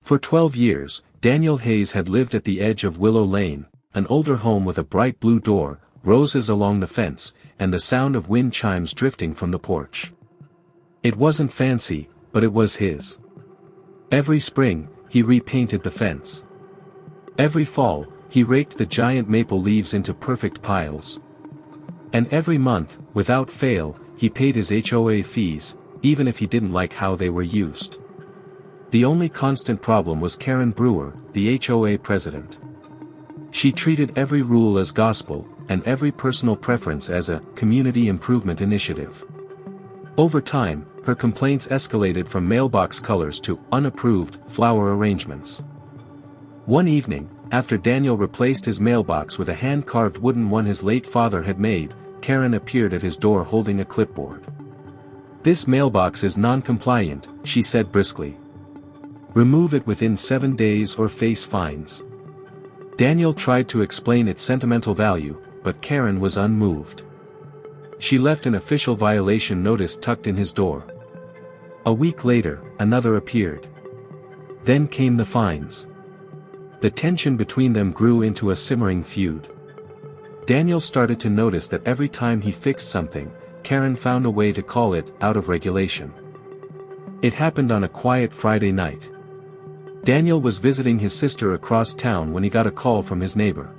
For 12 years, Daniel Hayes had lived at the edge of Willow Lane, an older home with a bright blue door, roses along the fence, and the sound of wind chimes drifting from the porch. It wasn't fancy, but it was his. Every spring, he repainted the fence. Every fall, he raked the giant maple leaves into perfect piles. And every month, without fail, he paid his HOA fees, even if he didn't like how they were used. The only constant problem was Karen Brewer, the HOA president. She treated every rule as gospel, and every personal preference as a community improvement initiative. Over time, her complaints escalated from mailbox colors to unapproved flower arrangements. One evening, after Daniel replaced his mailbox with a hand-carved wooden one his late father had made, Karen appeared at his door holding a clipboard. "This mailbox is non-compliant," she said briskly. "Remove it within 7 days or face fines." Daniel tried to explain its sentimental value, but Karen was unmoved. She left an official violation notice tucked in his door. A week later, another appeared. Then came the fines. The tension between them grew into a simmering feud. Daniel started to notice that every time he fixed something, Karen found a way to call it out of regulation. It happened on a quiet Friday night. Daniel was visiting his sister across town when he got a call from his neighbor.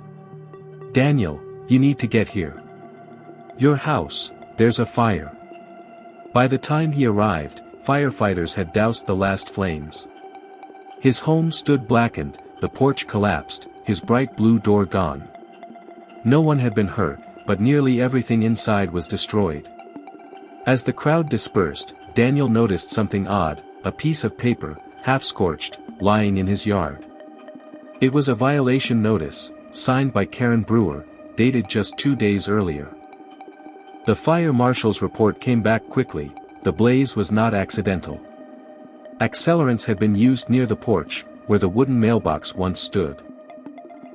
"Daniel, you need to get here. Your house, there's a fire." By the time he arrived, firefighters had doused the last flames. His home stood blackened, the porch collapsed, his bright blue door gone. No one had been hurt, but nearly everything inside was destroyed. As the crowd dispersed, Daniel noticed something odd, a piece of paper, half-scorched, lying in his yard. It was a violation notice, signed by Karen Brewer, dated just 2 days earlier. The fire marshal's report came back quickly. The blaze was not accidental. Accelerants had been used near the porch, where the wooden mailbox once stood.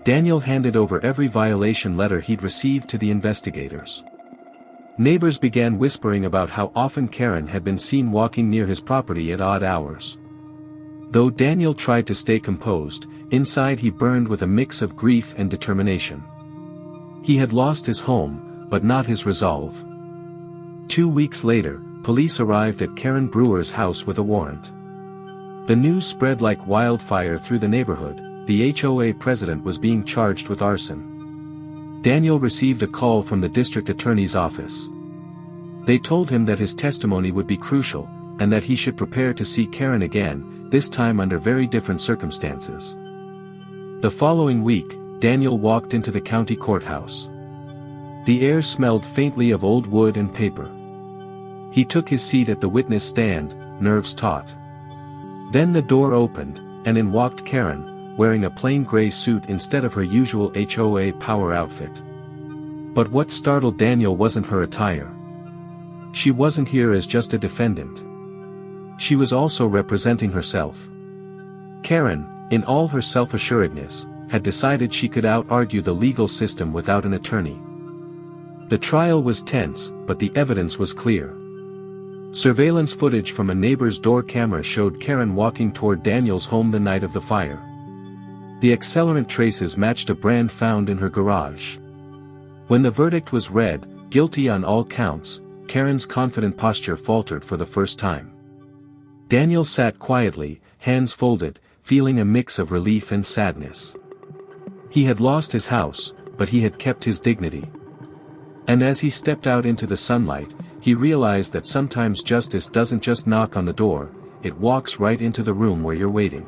Daniel handed over every violation letter he'd received to the investigators. Neighbors began whispering about how often Karen had been seen walking near his property at odd hours. Though Daniel tried to stay composed, inside he burned with a mix of grief and determination. He had lost his home, but not his resolve. 2 weeks later, police arrived at Karen Brewer's house with a warrant. The news spread like wildfire through the neighborhood. The HOA president was being charged with arson. Daniel received a call from the district attorney's office. They told him that his testimony would be crucial, and that he should prepare to see Karen again, this time under very different circumstances. The following week, Daniel walked into the county courthouse. The air smelled faintly of old wood and paper. He took his seat at the witness stand, nerves taut. Then the door opened, and in walked Karen, wearing a plain gray suit instead of her usual HOA power outfit. But what startled Daniel wasn't her attire. She wasn't here as just a defendant. She was also representing herself. Karen, in all her self-assuredness, had decided she could out-argue the legal system without an attorney. The trial was tense, but the evidence was clear. Surveillance footage from a neighbor's door camera showed Karen walking toward Daniel's home the night of the fire. The accelerant traces matched a brand found in her garage. When the verdict was read, guilty on all counts, Karen's confident posture faltered for the first time. Daniel sat quietly, hands folded, feeling a mix of relief and sadness. He had lost his house, but he had kept his dignity. And as he stepped out into the sunlight, he realized that sometimes justice doesn't just knock on the door, it walks right into the room where you're waiting.